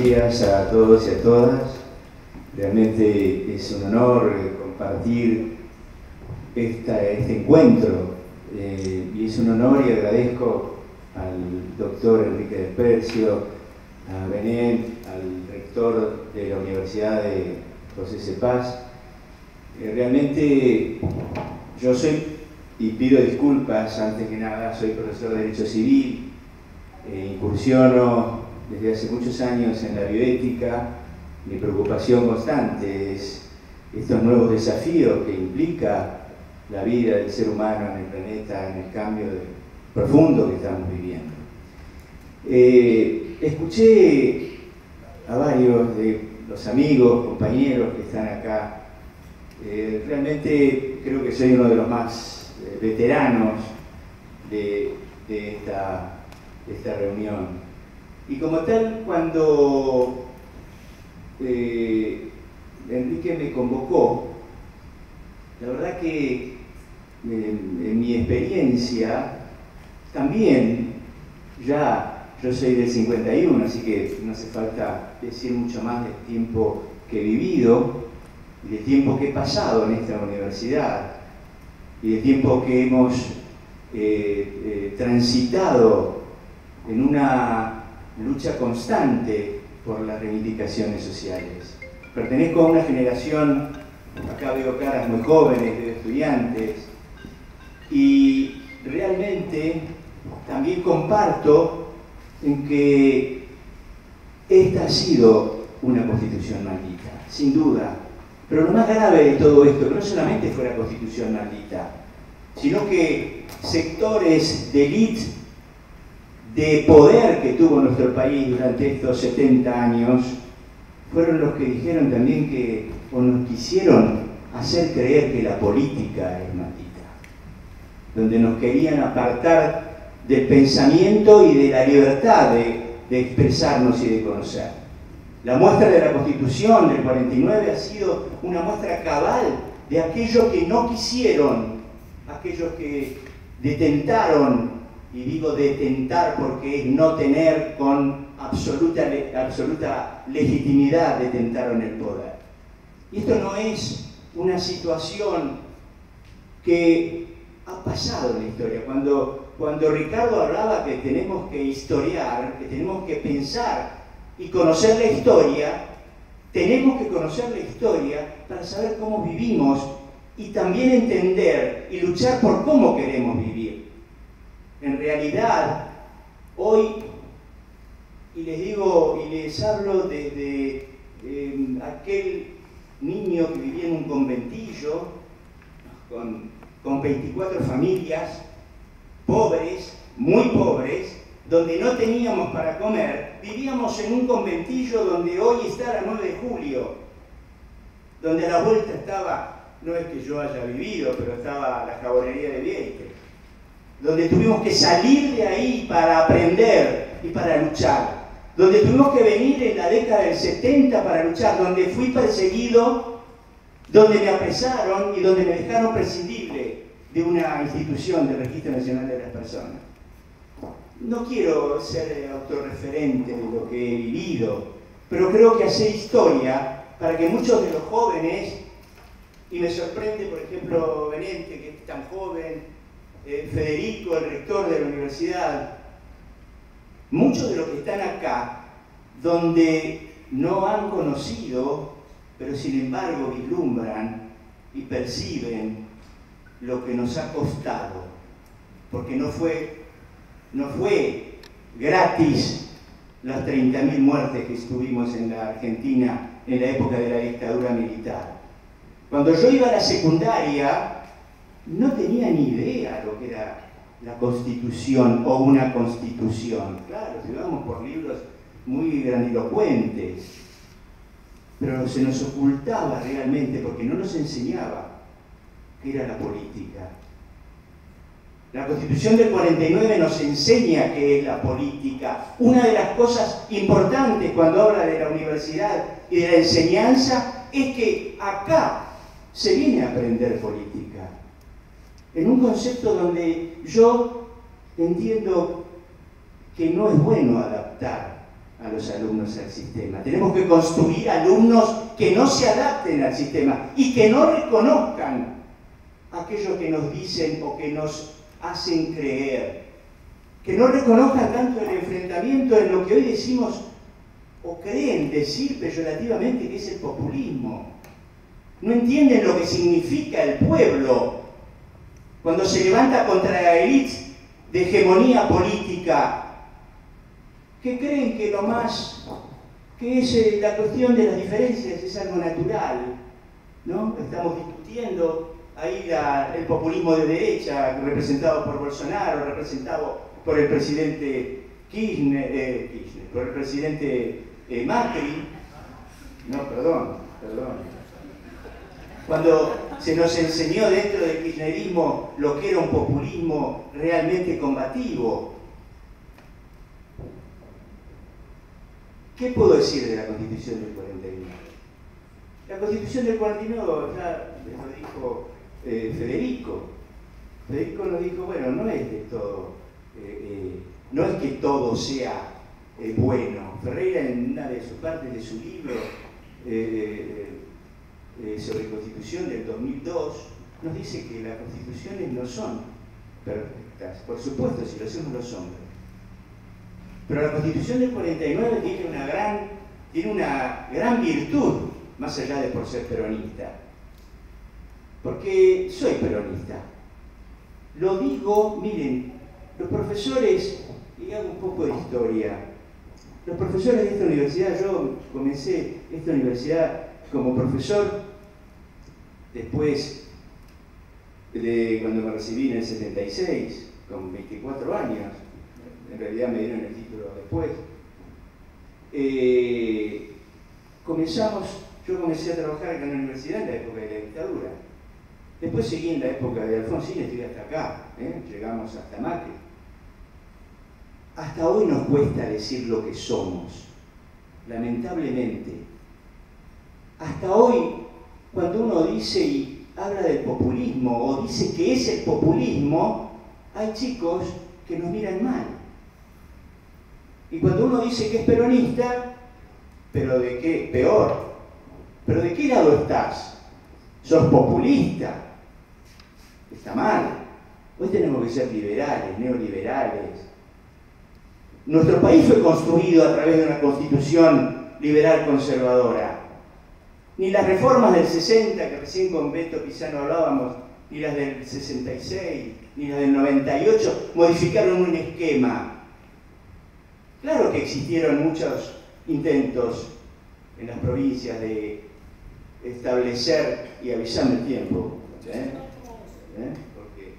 días a todos y a todas. Realmente es un honor compartir este encuentro y es un honor y agradezco al doctor Enrique Despercio, a Benet, al rector de la Universidad de José Cepaz. Realmente yo soy, y pido disculpas antes que nada, soy profesor de Derecho Civil, incursiono desde hace muchos años en la bioética. Mi preocupación constante es estos nuevos desafíos que implica la vida del ser humano en el planeta, en el cambio profundo que estamos viviendo. Escuché a varios de los amigos, compañeros que están acá. Realmente creo que soy uno de los más veteranos de esta reunión. Y como tal, cuando Enrique me convocó, la verdad que en mi experiencia también, yo soy del 51, así que no hace falta decir mucho más del tiempo que he vivido y del tiempo que he pasado en esta universidad y del tiempo que hemos transitado en una lucha constante por las reivindicaciones sociales. Pertenezco a una generación, acá veo caras muy jóvenes, veo estudiantes, y realmente también comparto en que esta ha sido una constitución maldita, sin duda. Pero lo más grave de todo esto, que no solamente fue la constitución maldita, sino que sectores de élite, de poder que tuvo nuestro país durante estos 70 años, fueron los que dijeron también que, o nos quisieron hacer creer que la política es maldita, donde nos querían apartar del pensamiento y de la libertad de expresarnos y de conocer. La muestra de la Constitución del 49 ha sido una muestra cabal de aquello que no quisieron, aquellos que detentaron, y digo detentar porque es no tener con absoluta legitimidad, detentaron el poder. Y esto no es una situación que ha pasado en la historia. Cuando Ricardo hablaba que tenemos que historiar, que tenemos que pensar y conocer la historia, tenemos que conocer la historia para saber cómo vivimos y también entender y luchar por cómo queremos vivir. En realidad, hoy, y les digo y les hablo desde aquel niño que vivía en un conventillo con 24 familias, pobres, muy pobres, donde no teníamos para comer. Vivíamos en un conventillo donde hoy está la 9 de julio, donde a la vuelta estaba, no es que yo haya vivido, pero estaba la jabonería de Vieites, donde tuvimos que salir de ahí para aprender y para luchar, donde tuvimos que venir en la década del 70 para luchar, donde fui perseguido, donde me apresaron y donde me dejaron prescindible de una institución del Registro Nacional de las Personas. No quiero ser autorreferente de lo que he vivido, pero creo que hacer historia para que muchos de los jóvenes, y me sorprende, por ejemplo, Benente, que es tan joven, Federico, el rector de la universidad, muchos de los que están acá, donde no han conocido, pero sin embargo vislumbran y perciben lo que nos ha costado, porque no fue gratis las 30.000 muertes que estuvimos en la Argentina en la época de la dictadura militar. Cuando yo iba a la secundaria, no tenía ni idea lo que era la Constitución o una Constitución. Claro, estudiábamos por libros muy grandilocuentes, pero se nos ocultaba realmente porque no nos enseñaba qué era la política. La Constitución del 49 nos enseña qué es la política. Una de las cosas importantes cuando habla de la universidad y de la enseñanza es que acá se viene a aprender política. En un concepto donde yo entiendo que no es bueno adaptar a los alumnos al sistema. Tenemos que construir alumnos que no se adapten al sistema y que no reconozcan aquello que nos dicen o que nos hacen creer. Que no reconozcan tanto el enfrentamiento en lo que hoy decimos o creen decir peyorativamente que es el populismo. No entienden lo que significa el pueblo cuando se levanta contra la élite de hegemonía política, que creen que lo más, que es la cuestión de las diferencias, es algo natural, ¿no? Estamos discutiendo ahí el populismo de derecha, representado por Bolsonaro, representado por el presidente Kirchner, por el presidente Macri. No, perdón. Cuando se nos enseñó dentro del kirchnerismo lo que era un populismo realmente combativo. ¿Qué puedo decir de la Constitución del 49? La Constitución del 49 ya lo dijo Federico. Federico nos dijo, bueno, no es de todo, no es que todo sea bueno. Ferreira, en una de sus partes de su libro sobre Constitución del 2002, nos dice que las constituciones no son perfectas. Por supuesto, si lo hacemos los hombres. Pero la Constitución del 49 tiene una gran virtud, más allá de por ser peronista. Porque soy peronista. Lo digo, miren, los profesores, y hago un poco de historia, los profesores de esta universidad, yo comencé esta universidad como profesor después de cuando me recibí en el 76, con 24 años. En realidad me dieron el título después. Yo comencé a trabajar en la universidad en la época de la dictadura. Después seguí en la época de Alfonsín y estoy hasta acá, llegamos hasta Macri. Hasta hoy nos cuesta decir lo que somos, lamentablemente. Hasta hoy, cuando uno dice y habla del populismo o dice que es el populismo, hay chicos que nos miran mal. Y cuando uno dice que es peronista, ¿pero de qué? Peor. ¿Pero de qué lado estás? ¿Sos populista? Está mal. Hoy tenemos que ser liberales, neoliberales. Nuestro país fue construido a través de una constitución liberal conservadora. Ni las reformas del 60, que recién con Beto Pizano hablábamos, ni las del 66, ni las del 98, modificaron un esquema. Claro que existieron muchos intentos en las provincias de establecer, y avisarme el tiempo, porque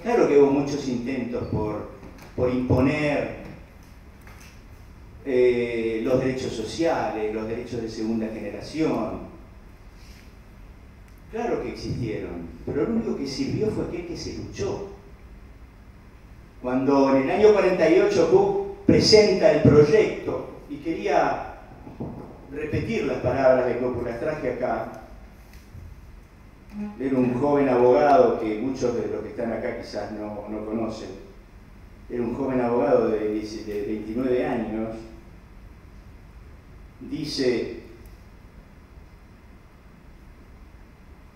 claro que hubo muchos intentos por imponer los derechos sociales, los derechos de segunda generación. Claro que existieron, pero lo único que sirvió fue aquel que se luchó. Cuando en el año 48 Cook presenta el proyecto, y quería repetir las palabras de Cook, las traje acá. Era un joven abogado que muchos de los que están acá quizás no conocen. Era un joven abogado de 29 años. Dice: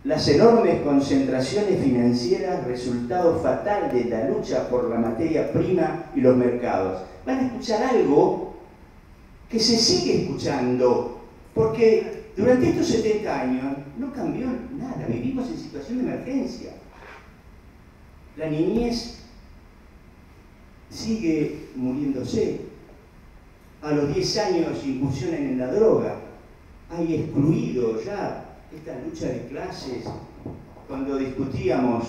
las enormes concentraciones financieras, resultado fatal de la lucha por la materia prima y los mercados. Van a escuchar algo que se sigue escuchando, porque durante estos 70 años no cambió nada, vivimos en situación de emergencia. La niñez sigue muriéndose. A los 10 años incursionan en la droga. Hay excluido ya esta lucha de clases. Cuando discutíamos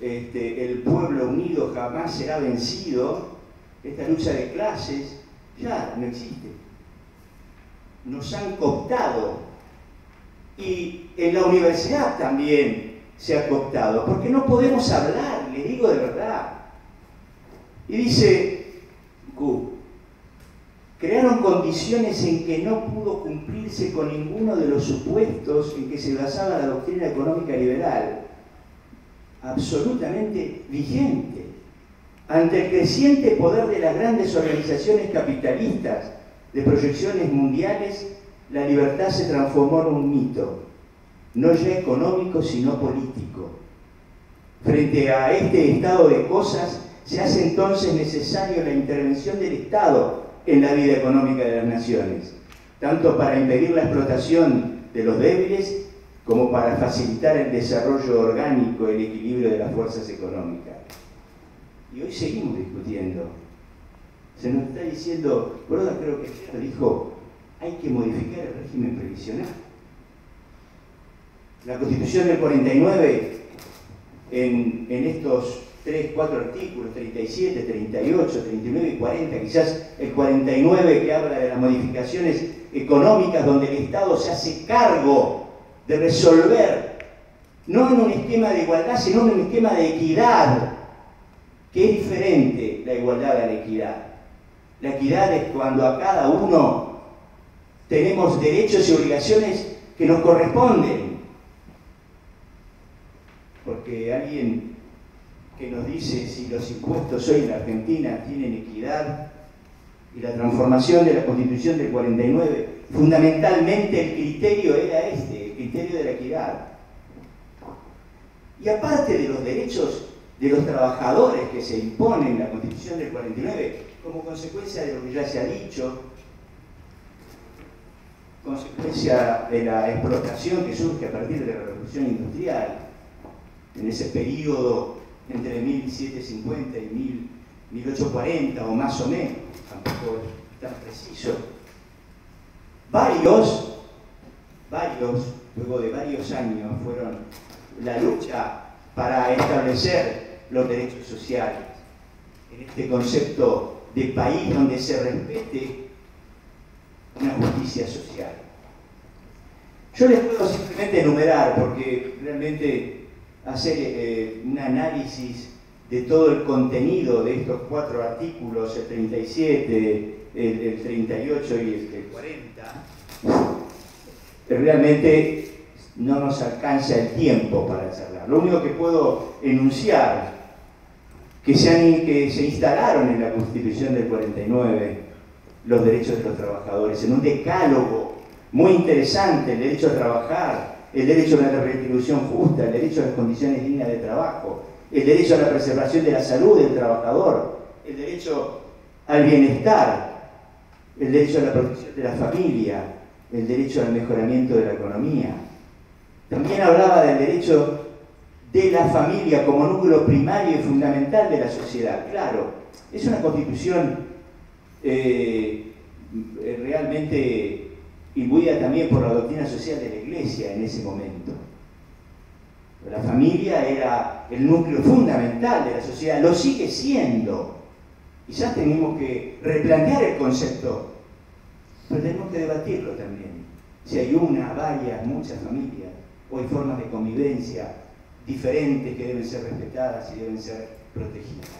el pueblo unido jamás será vencido, esta lucha de clases ya no existe. Nos han cooptado. Y en la universidad también se ha cooptado, porque no podemos hablar, les digo de verdad. Y dice Q, crearon condiciones en que no pudo cumplirse con ninguno de los supuestos en que se basaba la doctrina económica liberal, absolutamente vigente. Ante el creciente poder de las grandes organizaciones capitalistas de proyecciones mundiales, la libertad se transformó en un mito, no ya económico, sino político. Frente a este estado de cosas, se hace entonces necesaria la intervención del Estado en la vida económica de las naciones, tanto para impedir la explotación de los débiles como para facilitar el desarrollo orgánico, el equilibrio de las fuerzas económicas. Y hoy seguimos discutiendo. Se nos está diciendo, Broda creo que ayer dijo, hay que modificar el régimen previsional. La Constitución del 49, en estos 3, 4 artículos, 37, 38, 39 y 40, quizás el 49 que habla de las modificaciones económicas donde el Estado se hace cargo de resolver, no en un esquema de igualdad, sino en un esquema de equidad, que es diferente la igualdad a la equidad. La equidad es cuando a cada uno tenemos derechos y obligaciones que nos corresponden. Porque alguien que nos dice si los impuestos hoy en la Argentina tienen equidad, y la transformación de la Constitución del 49, fundamentalmente el criterio era este, el criterio de la equidad. Y aparte de los derechos de los trabajadores que se imponen en la Constitución del 49, como consecuencia de lo que ya se ha dicho, consecuencia de la explotación que surge a partir de la Revolución Industrial, en ese periodo entre 1750 y 1840 o más o menos, tampoco es tan preciso, varios, luego de varios años, fueron la lucha para establecer los derechos sociales, en este concepto de país donde se respete una justicia social. Yo les puedo simplemente enumerar, porque realmente hacer un análisis de todo el contenido de estos 4 artículos, el 37, el 38 y el 40, realmente no nos alcanza el tiempo para charlar. Lo único que puedo enunciar, que se instalaron en la Constitución del 49 los derechos de los trabajadores, en un decálogo muy interesante: el derecho a trabajar, el derecho a una retribución justa, el derecho a las condiciones dignas de trabajo, el derecho a la preservación de la salud del trabajador, el derecho al bienestar, el derecho a la protección de la familia, el derecho al mejoramiento de la economía. También hablaba del derecho de la familia como núcleo primario y fundamental de la sociedad. Claro, es una constitución realmente imbuida también por la doctrina social de la Iglesia en ese momento. La familia era el núcleo fundamental de la sociedad, lo sigue siendo. Quizás tenemos que replantear el concepto, pero tenemos que debatirlo también. Si hay una, varias, muchas familias, o hay formas de convivencia diferentes que deben ser respetadas y deben ser protegidas.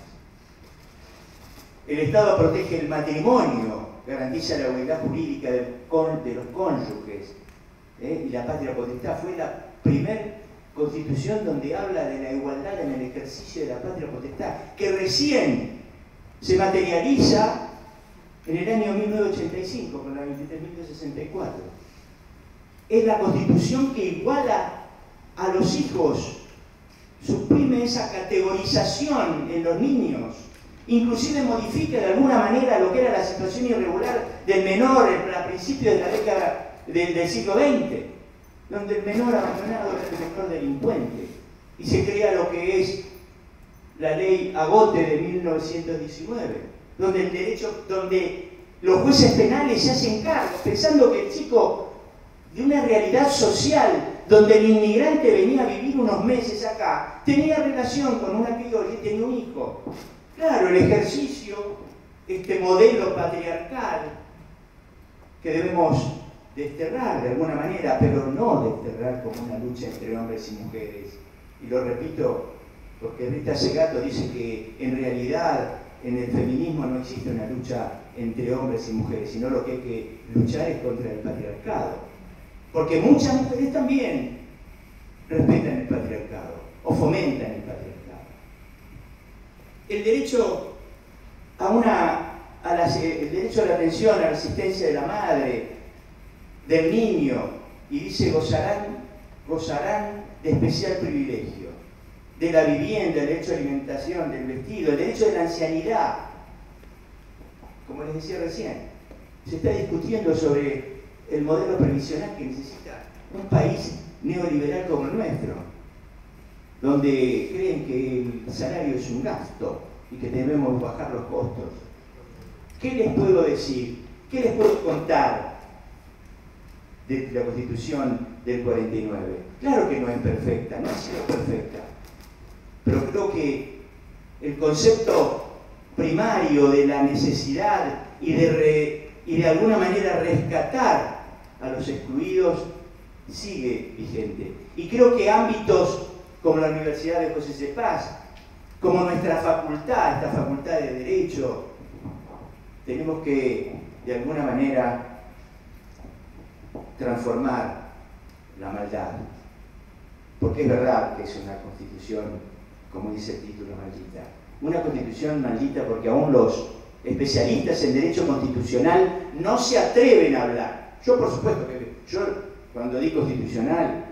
El Estado protege el matrimonio, garantiza la igualdad jurídica de los cónyuges, y la patria potestad. Fue la primera constitución donde habla de la igualdad en el ejercicio de la patria potestad, que recién se materializa en el año 1985 con la 23.064. Es la constitución que iguala a los hijos, suprime esa categorización en los niños, inclusive modifica de alguna manera lo que era la situación irregular del menor a principios de la década del siglo XX, donde el menor abandonado era el menor delincuente, y se crea lo que es la ley Agote de 1919, donde los jueces penales se hacen cargo, pensando que el chico de una realidad social donde el inmigrante venía a vivir unos meses acá, tenía relación con una criolla y tenía un hijo. Claro, el ejercicio, este modelo patriarcal que debemos desterrar de alguna manera, pero no desterrar como una lucha entre hombres y mujeres. Y lo repito, porque Rita Segato dice que en realidad en el feminismo no existe una lucha entre hombres y mujeres, sino lo que hay que luchar es contra el patriarcado. Porque muchas mujeres también respetan el patriarcado o fomentan el patriarcado. el derecho el derecho a la atención, a la asistencia de la madre, del niño, y dice gozarán de especial privilegio, de la vivienda, el derecho a alimentación, del vestido, el derecho de la ancianidad. Como les decía recién, se está discutiendo sobre el modelo previsional que necesita un país neoliberal como el nuestro, donde creen que el salario es un gasto y que debemos bajar los costos. ¿Qué les puedo decir? ¿Qué les puedo contar de la Constitución del 49? Claro que no es perfecta, no ha sido perfecta, pero creo que el concepto primario de la necesidad y de alguna manera rescatar a los excluidos sigue vigente. Y creo que ámbitos como la Universidad de José C. Paz, como nuestra facultad, esta facultad de Derecho, tenemos que de alguna manera transformar la maldad, porque es verdad que es una constitución, como dice el título, maldita. Una constitución maldita porque aún los especialistas en derecho constitucional no se atreven a hablar. Yo, por supuesto, cuando di constitucional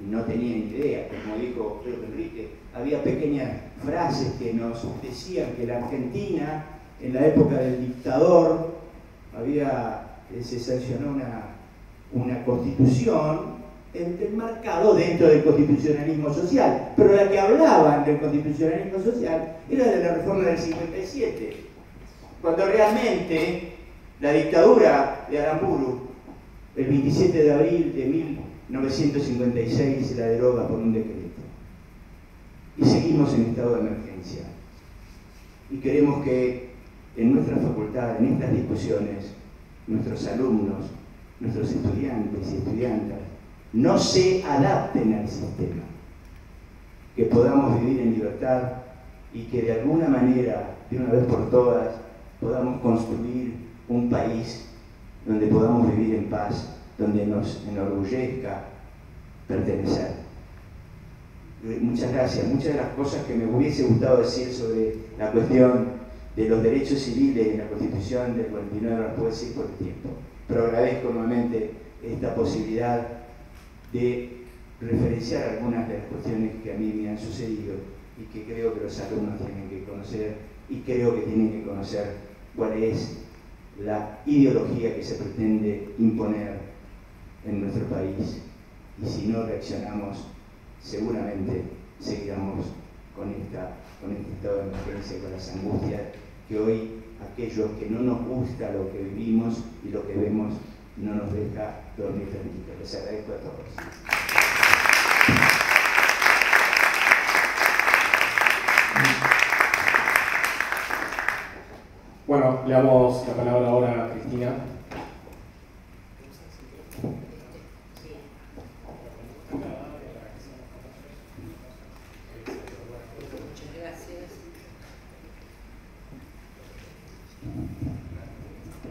no tenía ni idea, como dijo Pedro Enrique, había pequeñas frases que nos decían que la Argentina, en la época del dictador, se sancionó una constitución enmarcado dentro del constitucionalismo social, pero la que hablaban del constitucionalismo social era de la reforma del 57, cuando realmente la dictadura de Aramburu, el 27 de abril de 1956, se la deroga por un decreto. Y seguimos en estado de emergencia. Y queremos que en nuestra facultad, en estas discusiones, nuestros alumnos, nuestros estudiantes y estudiantas, no se adapten al sistema, que podamos vivir en libertad y que de alguna manera, de una vez por todas, podamos construir un país donde podamos vivir en paz, donde nos enorgullezca pertenecer. Muchas gracias. Muchas de las cosas que me hubiese gustado decir sobre la cuestión de los derechos civiles en la Constitución del 49 no las puedo decir por el tiempo, pero agradezco nuevamente esta posibilidad de referenciar algunas de las cuestiones que a mí me han sucedido y que creo que los alumnos tienen que conocer, y creo que tienen que conocer cuál es la ideología que se pretende imponer en nuestro país. Y si no reaccionamos, seguramente seguiremos con este estado de emergencia, con las angustias que hoy aquellos que no nos gusta lo que vivimos y lo que vemos no nos deja dormir tranquilos. Les agradezco a todos. Bueno, le damos la palabra ahora a Cristina.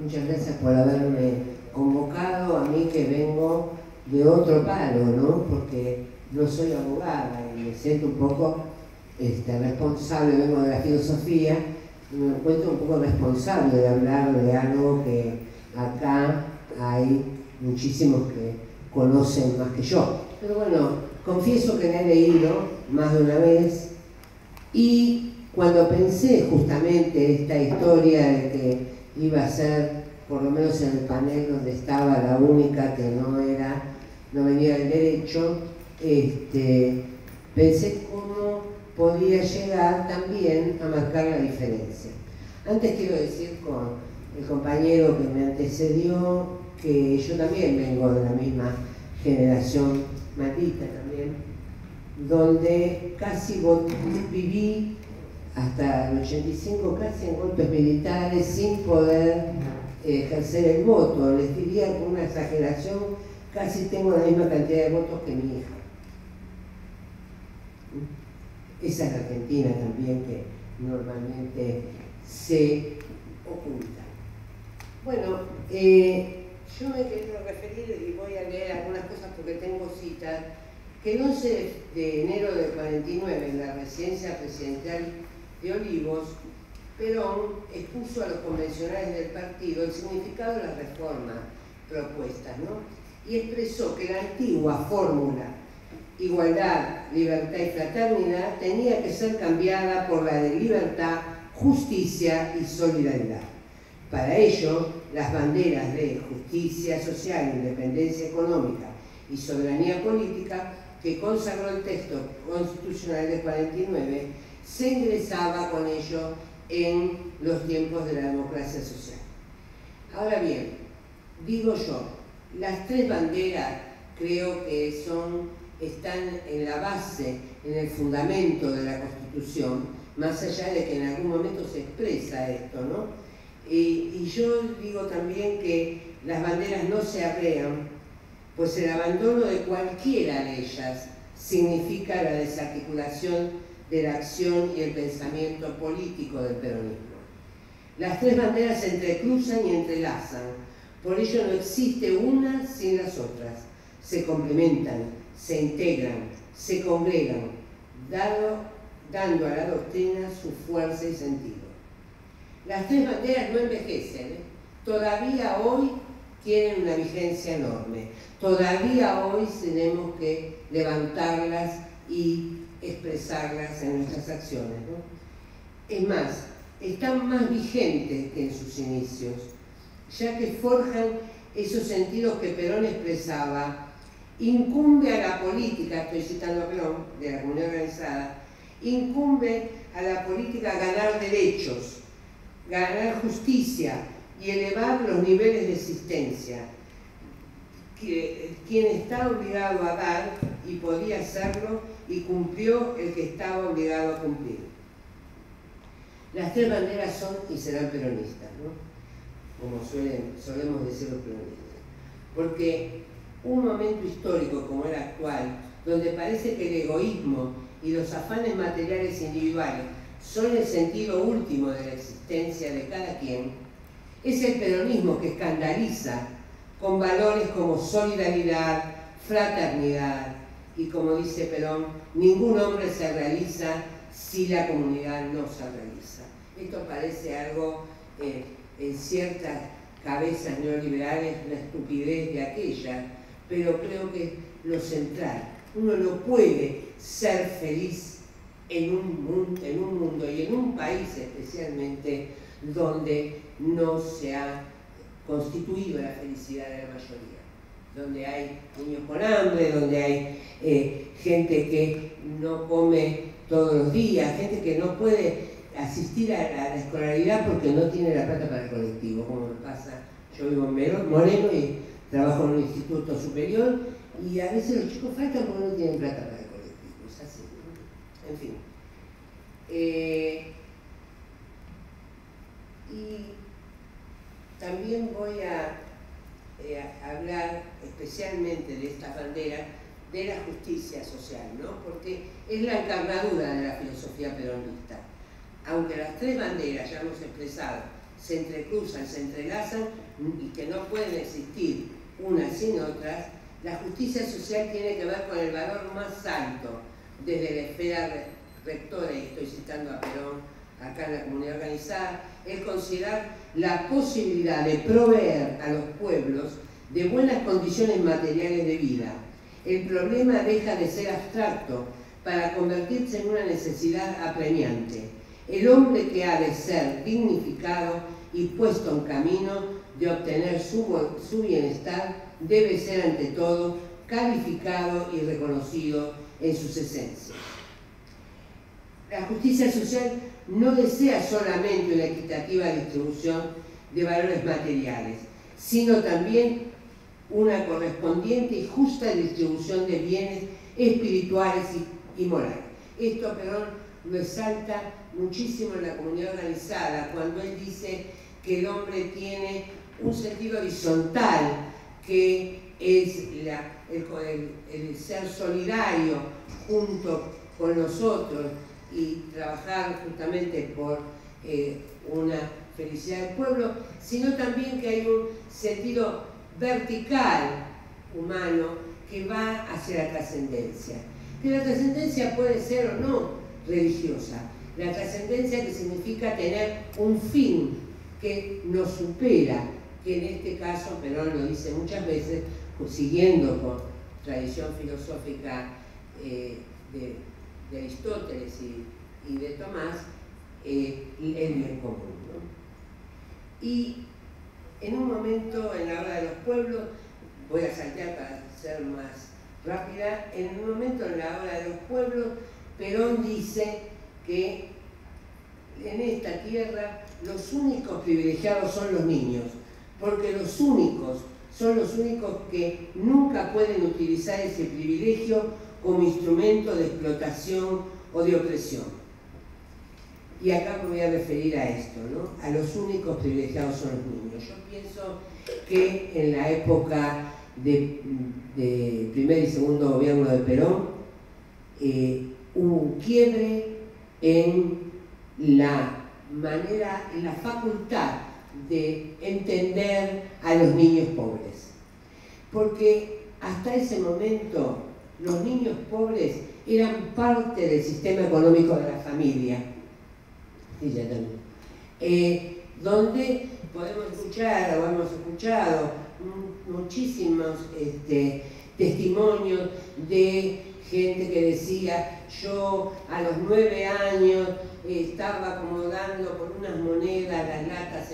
Muchas gracias por haberme convocado, a mí que vengo de otro palo, ¿no? Porque no soy abogada y me siento un poco responsable, vengo de la filosofía y me encuentro un poco responsable de hablar de algo que acá hay muchísimos que conocen más que yo. Pero bueno, confieso que la he leído más de una vez, y cuando pensé justamente esta historia de que iba a ser, por lo menos en el panel donde estaba la única que no venía del derecho, pensé cómo podía llegar también a marcar la diferencia. Antes quiero decir con el compañero que me antecedió que yo también vengo de la misma generación maldita también, donde casi viví hasta el 85 casi en golpes militares sin poder ejercer el voto. Les diría con una exageración, casi tengo la misma cantidad de votos que mi hija. Esa es la Argentina también que normalmente se oculta. Bueno, yo me quiero referir y voy a leer algunas cosas porque tengo citas, que el 11 de enero del 49 en la residencia presidencial de Olivos, Perón expuso a los convencionales del partido el significado de las reformas propuestas, ¿no? Y expresó que la antigua fórmula igualdad, libertad y fraternidad tenía que ser cambiada por la de libertad, justicia y solidaridad. Para ello, las banderas de justicia social, independencia económica y soberanía política que consagró el texto constitucional de 49 se ingresaba con ello en los tiempos de la democracia social. Ahora bien, digo yo, las tres banderas creo que están en la base, en el fundamento de la Constitución, más allá de que en algún momento se expresa esto, ¿no? Y yo digo también que las banderas no se arrean, pues el abandono de cualquiera de ellas significa la desarticulación de la acción y el pensamiento político del peronismo. Las tres banderas se entrecruzan y entrelazan, por ello no existe una sin las otras, se complementan, se integran, se congregan, dando a la doctrina su fuerza y sentido. Las tres banderas no envejecen, todavía hoy tienen una vigencia enorme, todavía hoy tenemos que levantarlas y expresarlas en nuestras acciones, ¿no? Es más, están más vigentes que en sus inicios, ya que forjan esos sentidos que Perón expresaba. Incumbe a la política, estoy citando a Perón, de la comunidad organizada, incumbe a la política ganar derechos, ganar justicia y elevar los niveles de existencia. Quien está obligado a dar y podía hacerlo y cumplió el que estaba obligado a cumplir. Las tres banderas son y serán peronistas, ¿no? Como solemos decir los peronistas. Porque un momento histórico como el actual, donde parece que el egoísmo y los afanes materiales individuales son el sentido último de la existencia de cada quien, es el peronismo que escandaliza con valores como solidaridad, fraternidad y, como dice Perón, ningún hombre se realiza si la comunidad no se realiza. Esto parece algo, en ciertas cabezas neoliberales, una estupidez de aquella, pero creo que es lo central. Uno no puede ser feliz en un mundo y en un país especialmente donde no se ha constituido la felicidad de la mayoría, donde hay niños con hambre, donde hay gente que no come todos los días, gente que no puede asistir a la escolaridad porque no tiene la plata para el colectivo, como me pasa. Yo vivo en Moreno y trabajo en un instituto superior y a veces los chicos faltan porque no tienen plata para el colectivo, es así, ¿no? En fin. Y también voy a hablar especialmente de estas banderas de la justicia social, ¿no? Porque es la encarnadura de la filosofía peronista. Aunque las tres banderas, ya hemos expresado, se entrecruzan, se entrelazan y que no pueden existir unas sin otras, la justicia social tiene que ver con el valor más alto desde la esfera rectora, y estoy citando a Perón acá en la comunidad organizada, es considerar la posibilidad de proveer a los pueblos de buenas condiciones materiales de vida. El problema deja de ser abstracto para convertirse en una necesidad apremiante. El hombre que ha de ser dignificado y puesto en camino de obtener su bienestar debe ser ante todo calificado y reconocido en sus esencias. La justicia social no desea solamente una equitativa distribución de valores materiales, sino también una correspondiente y justa distribución de bienes espirituales y morales. Esto Perón lo exalta muchísimo en la comunidad organizada, cuando él dice que el hombre tiene un sentido horizontal, que es el ser solidario junto con los otros y trabajar justamente por una felicidad del pueblo, sino también que hay un sentido vertical humano que va hacia la trascendencia. Que la trascendencia puede ser o no religiosa. La trascendencia, que significa tener un fin que nos supera, que en este caso Perón lo dice muchas veces, siguiendo con tradición filosófica de Aristóteles y de Tomás, el bien común, ¿no? Y en un momento, en la Hora de los Pueblos, voy a saltear para ser más rápida, en un momento en la Hora de los Pueblos, Perón dice que en esta tierra los únicos privilegiados son los niños, porque los únicos son los únicos que nunca pueden utilizar ese privilegio como instrumento de explotación o de opresión. Y acá me voy a referir a esto, ¿no? A los únicos privilegiados son los niños. Yo pienso que en la época de primer y segundo gobierno de Perón hubo un quiebre en la manera, en la facultad de entender a los niños pobres. Porque hasta ese momento los niños pobres eran parte del sistema económico de la familia. Ella también. Donde podemos escuchar, o hemos escuchado, muchísimos testimonios de gente que decía: yo a los 9 años estaba acomodando con unas monedas las latas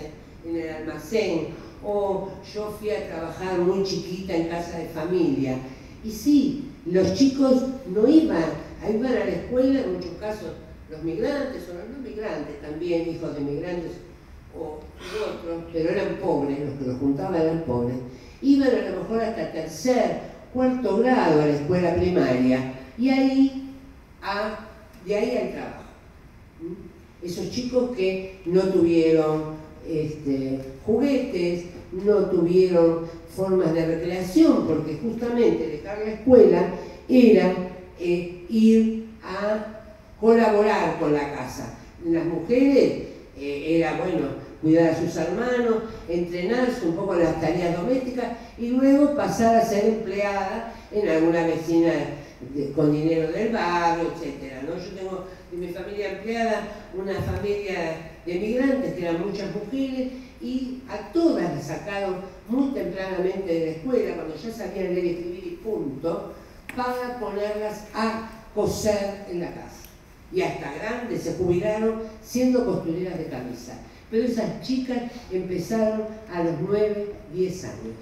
en el almacén, o yo fui a trabajar muy chiquita en casa de familia. Y sí, los chicos no iban a la escuela, en muchos casos los migrantes o los no migrantes, también hijos de migrantes o otros, pero eran pobres, los que los juntaban eran pobres, iban a lo mejor hasta tercer, cuarto grado a la escuela primaria, y de ahí al trabajo. Esos chicos que no tuvieron juguetes, no tuvieron formas de recreación, porque justamente dejar la escuela era ir a colaborar con la casa. Las mujeres era, bueno, cuidar a sus hermanos, entrenarse un poco en las tareas domésticas y luego pasar a ser empleada en alguna vecina con dinero del barrio, etc., ¿no? Yo tengo en mi familia empleada una familia de migrantes que eran muchas mujeres, y a todas las sacaron muy tempranamente de la escuela, cuando ya sabían leer y escribir y punto, para ponerlas a coser en la casa. Y hasta grandes se jubilaron siendo costureras de camisa. Pero esas chicas empezaron a los 9, 10 años.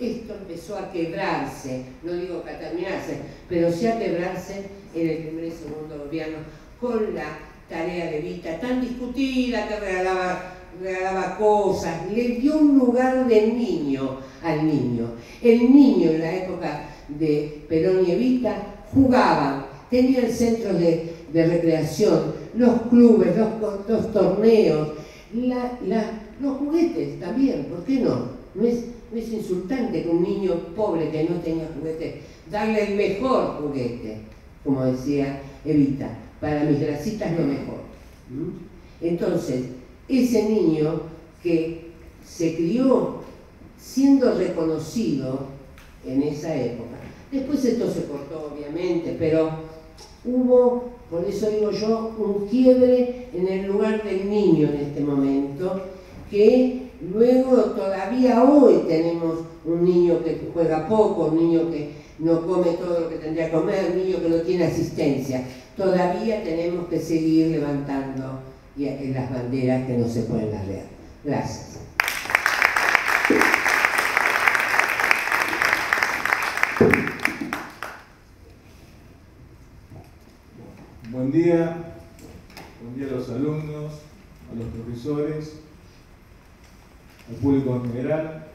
Esto empezó a quebrarse, no digo que a terminarse, pero sí a quebrarse en el primer y segundo gobierno, con la tarea de Evita tan discutida, que regalaba cosas, le dio un lugar de niño al niño. El niño en la época de Perón y Evita jugaban, tenían centros de recreación, los clubes, los torneos, los juguetes también, ¿por qué no? No es insultante que un niño pobre que no tenía juguete, darle el mejor juguete, como decía Evita, para mis grasitas lo mejor. Entonces, ese niño que se crió siendo reconocido en esa época, después esto se cortó obviamente, pero hubo, por eso digo yo, un quiebre en el lugar del niño en este momento, que luego todavía hoy tenemos un niño que juega poco, un niño que no come todo lo que tendría que comer, un niño que no tiene asistencia. Todavía tenemos que seguir levantando las banderas que no se pueden arrear. Gracias. Buen día a los alumnos, a los profesores, al público en general.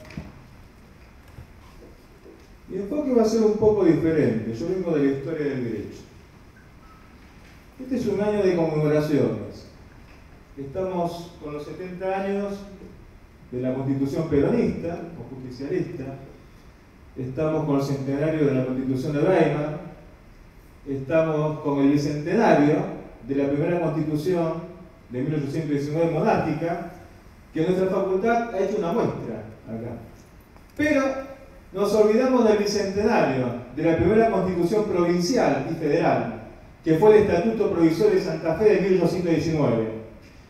Mi enfoque va a ser un poco diferente. Yo vengo de la historia del derecho. Este es un año de conmemoraciones. Estamos con los 70 años de la Constitución peronista o justicialista. Estamos con el centenario de la Constitución de Weimar. Estamos con el bicentenario de la primera Constitución de 1819 monárquica, que nuestra facultad ha hecho una muestra acá. Pero nos olvidamos del bicentenario de la primera Constitución provincial y federal, que fue el Estatuto Provisorio de Santa Fe de 1819,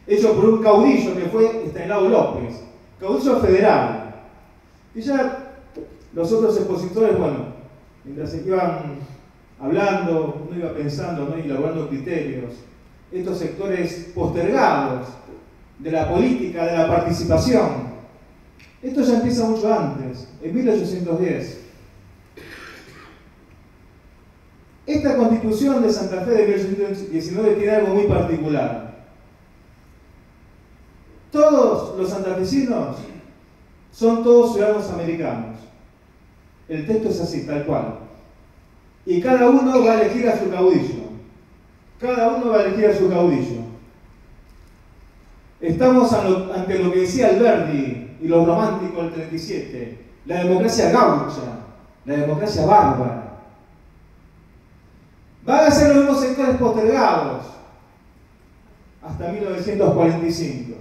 hecho por un caudillo que fue Estanislao López, caudillo federal. Y ya los otros expositores, bueno, mientras se iban hablando, uno iba pensando, ¿no? Y elaborando criterios, estos sectores postergados de la política, de la participación. Esto ya empieza mucho antes, en 1810. Esta Constitución de Santa Fe de 1819 tiene algo muy particular. Todos los santafesinos son todos ciudadanos americanos. El texto es así, tal cual. Y cada uno va a elegir a su caudillo. Cada uno va a elegir a su caudillo. Estamos ante lo que decía Alberdi y los románticos del 37, la democracia gaucha, la democracia bárbara. Van a ser los mismos sectores postergados hasta 1945.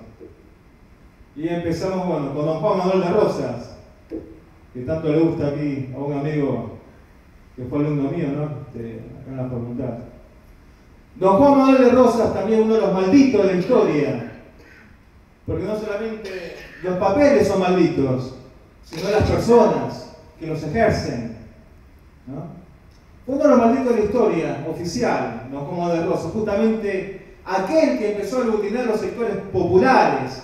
Y empezamos, bueno, con don Juan Manuel de Rosas, que tanto le gusta aquí a un amigo que fue alumno mío, ¿no? Acá en la facultad. Don Juan Manuel de Rosas, también uno de los malditos de la historia, porque no solamente los papeles son malditos, sino las personas que los ejercen, ¿no? Uno de los malditos de la historia oficial, don Juan Manuel de Rosas, justamente aquel que empezó a aglutinar los sectores populares,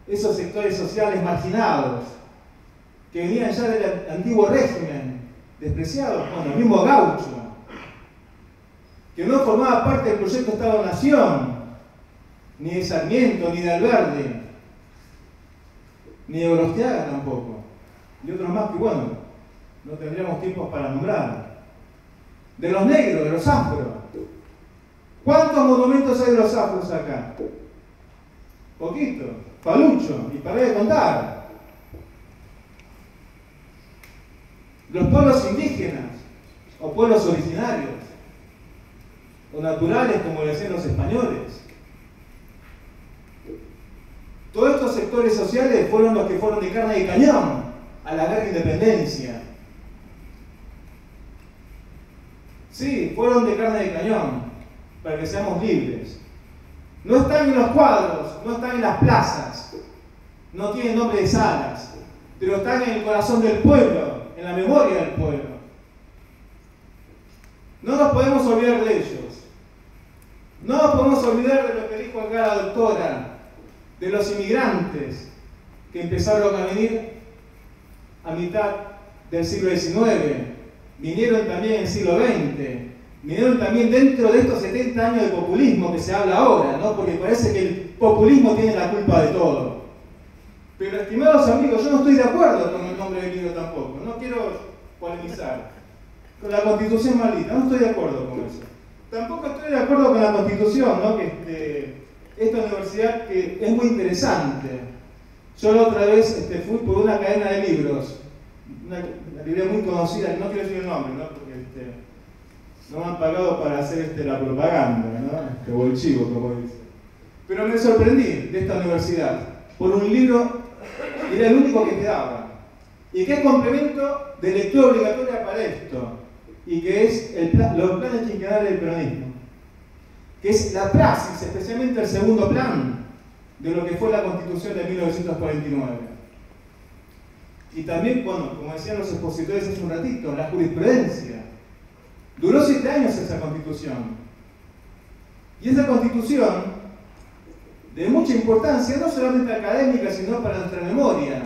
esos sectores sociales marginados, que venían ya del antiguo régimen, despreciados, bueno, el mismo gaucho, que no formaba parte del proyecto Estado-Nación, ni de Sarmiento, ni de Alberdi, ni de Gorostiaga tampoco, y otros más que, bueno, no tendríamos tiempo para nombrar. De los negros, de los afros. ¿Cuántos monumentos hay de los afros acá? Poquito, palucho, y paré de contar. Los pueblos indígenas, o pueblos originarios, o naturales, como le decían los españoles. Todos estos sectores sociales fueron los que fueron de carne y cañón a la guerra de independencia. Sí, fueron de carne de cañón, para que seamos libres. No están en los cuadros, no están en las plazas, no tienen nombre de salas, pero están en el corazón del pueblo, en la memoria del pueblo. No nos podemos olvidar de ellos. No nos podemos olvidar de lo que dijo acá la doctora, de los inmigrantes que empezaron a venir a mitad del siglo XIX. Vinieron también en el siglo XX, vinieron también dentro de estos 70 años de populismo que se habla ahora, ¿no? Porque parece que el populismo tiene la culpa de todo. Pero, estimados amigos, yo no estoy de acuerdo con el nombre del libro tampoco, no quiero polemizar. Con la Constitución maldita, no estoy de acuerdo con eso. Tampoco estoy de acuerdo con la Constitución, ¿no? Esta universidad que es muy interesante. Yo la otra vez fui por una cadena de libros, una librería muy conocida, no quiero decir el nombre, ¿no? Porque no me han pagado para hacer la propaganda, ¿no? O el chivo, como dice. Pero me sorprendí de esta universidad por un libro, era el único que quedaba, y que es complemento de lectura obligatoria para esto, y que es los planes quinquenales del peronismo, que es la praxis, especialmente el segundo plan de lo que fue la Constitución de 1949. Y también, bueno, como decían los expositores hace un ratito, la jurisprudencia. Duró 7 años esa Constitución. Y esa Constitución, de mucha importancia, no solamente académica, sino para nuestra memoria,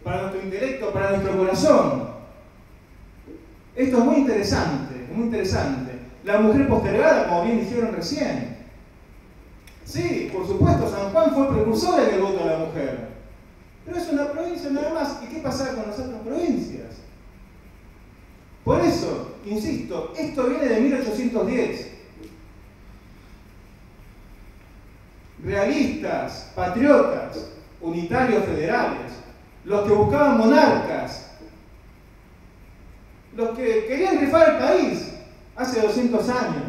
para nuestro intelecto, para nuestro corazón. Esto es muy interesante, muy interesante. La mujer postergada, como bien dijeron recién. Sí, por supuesto, San Juan fue precursor en el voto de la mujer. Pero es una provincia nada más. ¿Y qué pasaba con las otras provincias? Por eso, insisto, esto viene de 1810. Realistas, patriotas, unitarios federales, los que buscaban monarcas, los que querían rifar el país hace 200 años.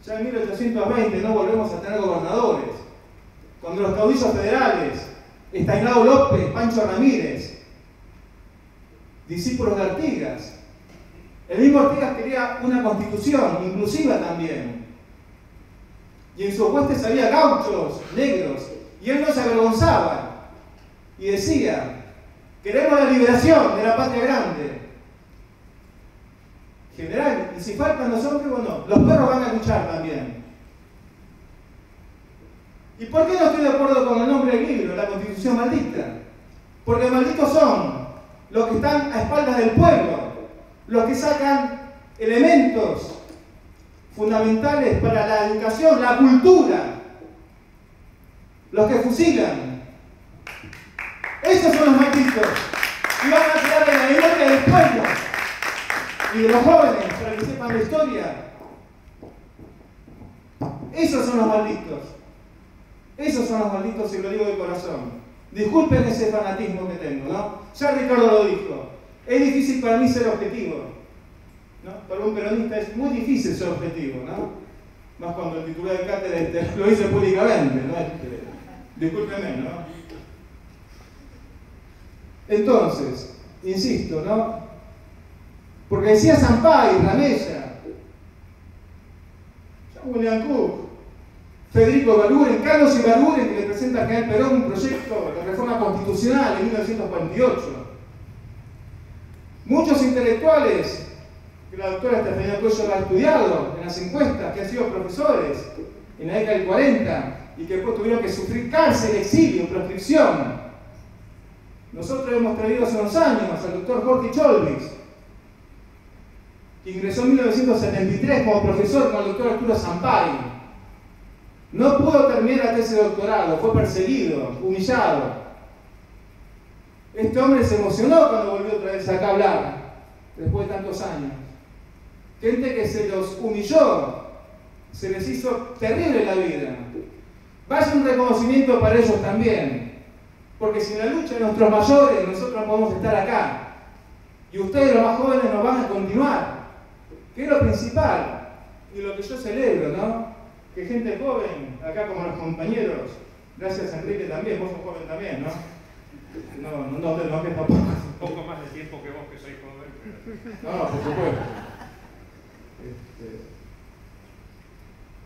Ya en 1820 no volvemos a tener gobernadores. Cuando los caudillos federales, Estanislao López, Pancho Ramírez, discípulos de Artigas, El mismo Ortega quería una constitución inclusiva también. Y en su huestes había gauchos, negros, y él no se avergonzaba. Y decía, queremos la liberación de la patria grande. General, y si faltan los hombres, bueno, los perros van a luchar también. ¿Y por qué no estoy de acuerdo con el nombre del libro, la Constitución Maldita? Porque malditos son los que están a espaldas del pueblo, los que sacan elementos fundamentales para la educación, la cultura, los que fusilan. Esos son los malditos. Y van a quedar en la memoria del pueblo y de los jóvenes, para que sepan la historia. Esos son los malditos. Esos son los malditos, y lo digo de corazón. Disculpen ese fanatismo que tengo, ¿no? Ya Ricardo lo dijo. Es difícil para mí ser objetivo, ¿no? Para un peronista es muy difícil ser objetivo, ¿no? Más cuando el titular de cátedra lo dice públicamente, ¿no? Discúlpenme, ¿no? Entonces, insisto, ¿no? Porque decía Sampay, Ramella, William Cook, Federico Ibarguren, Carlos Ibarguren, que le presenta al general Perón un proyecto de reforma constitucional en 1948. Muchos intelectuales, que la doctora Estefanía Cuello ha estudiado en las encuestas, que han sido profesores en la década del 40 y que después tuvieron que sufrir cárcel, exilio, proscripción. Nosotros hemos traído hace unos años al doctor Jorge Cholvis, que ingresó en 1973 como profesor con el doctor Arturo Sampay. No pudo terminar la tesis de doctorado, fue perseguido, humillado. Este hombre se emocionó cuando volvió otra vez acá a hablar, después de tantos años. Gente que se los humilló, se les hizo terrible la vida. Vaya un reconocimiento para ellos también, porque sin la lucha de nuestros mayores, nosotros no podemos estar acá. Y ustedes, los más jóvenes, nos van a continuar, que es lo principal, y lo que yo celebro, ¿no? Que gente joven, acá como los compañeros, gracias a Enrique también, vos sos joven también, ¿no? No, que tampoco. Un poco más de tiempo que vos, que sois joven. Pero... No, por supuesto.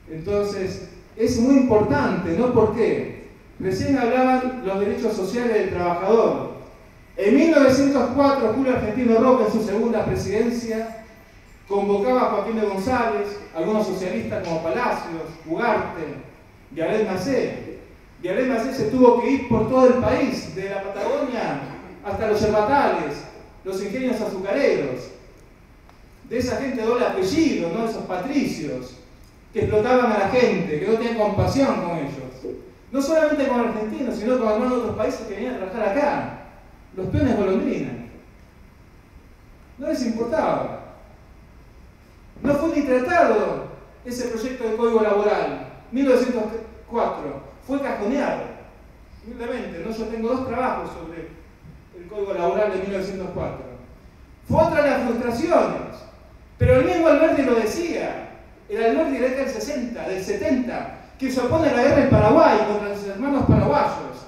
Entonces, es muy importante, ¿no? ¿Por qué? Recién hablaban los derechos sociales del trabajador. En 1904, Julio Argentino Roca, en su segunda presidencia, convocaba a Joaquín de González, algunos socialistas como Palacios, Ugarte, Vialet Macé. Vialet Macé se tuvo que ir por todo el país, de la Patagonia hasta los yerbatales, los ingenios azucareros. De esa gente doble apellido, ¿no? Esos patricios que explotaban a la gente, que no tenían compasión con ellos. No solamente con argentinos, sino con hermanos de otros países que venían a trabajar acá. Los peones golondrina. No les importaba. No fue ni tratado ese proyecto de código laboral, 1904, fue cajoneado, humildemente, ¿no? Yo tengo 2 trabajos sobre el código laboral de 1904. Fue otra de las frustraciones, pero el mismo Alberti lo decía, el Alberti de la década del 60, del 70, que se opone a la guerra en Paraguay contra sus hermanos paraguayos,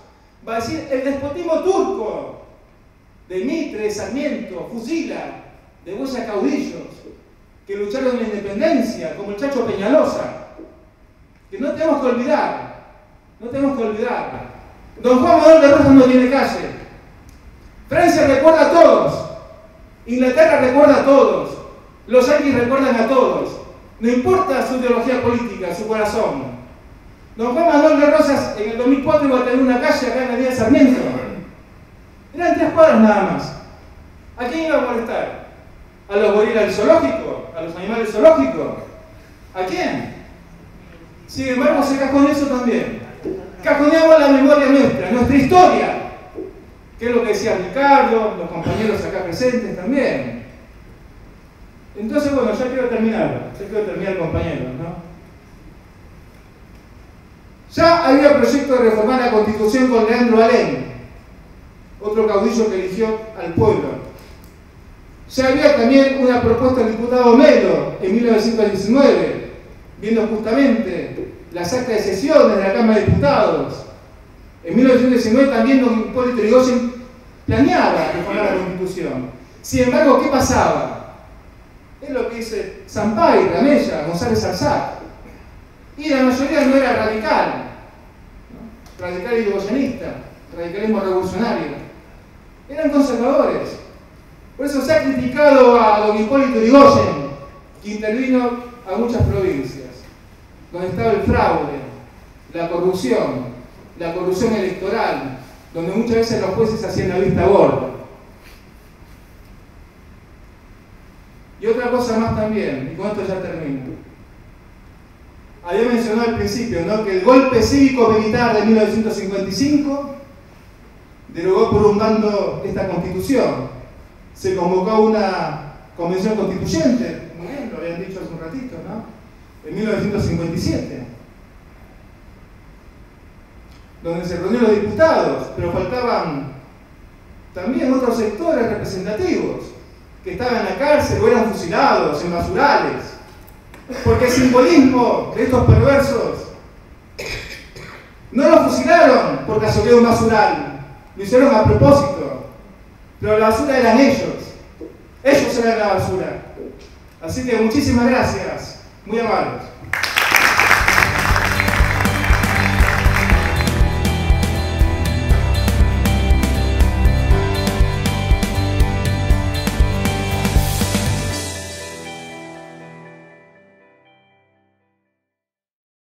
va a decir, el despotismo turco, de Mitre, de Sarmiento, fusila, degüella caudillos, que lucharon en la independencia, como el Chacho Peñalosa, que no tenemos que olvidar, no tenemos que olvidar. Don Juan Manuel de Rosas no tiene calle. Francia recuerda a todos, Inglaterra recuerda a todos, los yanquis recuerdan a todos, no importa su ideología política, su corazón. Don Juan Manuel de Rosas en el 2004 iba a tener una calle acá en la Avenida Sarmiento. Eran 3 cuadras nada más. ¿A quién iba a molestar? ¿A los gorilas del zoológico? ¿A los animales zoológicos? ¿A quién? Sin embargo, se cajoneó eso también. Cajoneamos la memoria nuestra, nuestra historia. Que es lo que decía Ricardo, los compañeros acá presentes también. Entonces, bueno, ya quiero terminar, compañeros, ¿no? Ya había proyecto de reformar la Constitución con Leandro Alem, otro caudillo que eligió al pueblo. Ya había también una propuesta del diputado Melo en 1919, viendo justamente las actas de sesiones de la Cámara de Diputados. En 1919 también don Hipólito Yrigoyen planeaba reformar la Constitución. Sin embargo, ¿qué pasaba? Es lo que dice Sampaio, Ramella, González Arzac. Y la mayoría no era radical, ¿no? Radical irigoyenista, radicalismo revolucionario. Eran conservadores. Por eso se ha criticado a don Hipólito Yrigoyen, que intervino a muchas provincias, donde estaba el fraude, la corrupción electoral, donde muchas veces los jueces hacían la vista gorda. Y otra cosa más también, y con esto ya termino. Había mencionado al principio, ¿no?, que el golpe cívico-militar de 1955 derogó por un bando esta constitución. Se convocó una convención constituyente, muy bien, lo habían dicho hace un ratito, ¿no?, en 1957, donde se reunieron los diputados, pero faltaban también otros sectores representativos que estaban en la cárcel o eran fusilados en basurales. Porque el simbolismo de estos perversos no los fusilaron por casualidad un basural, lo hicieron a propósito, pero la basura eran ellos eran la basura. Así que muchísimas gracias, muy amables.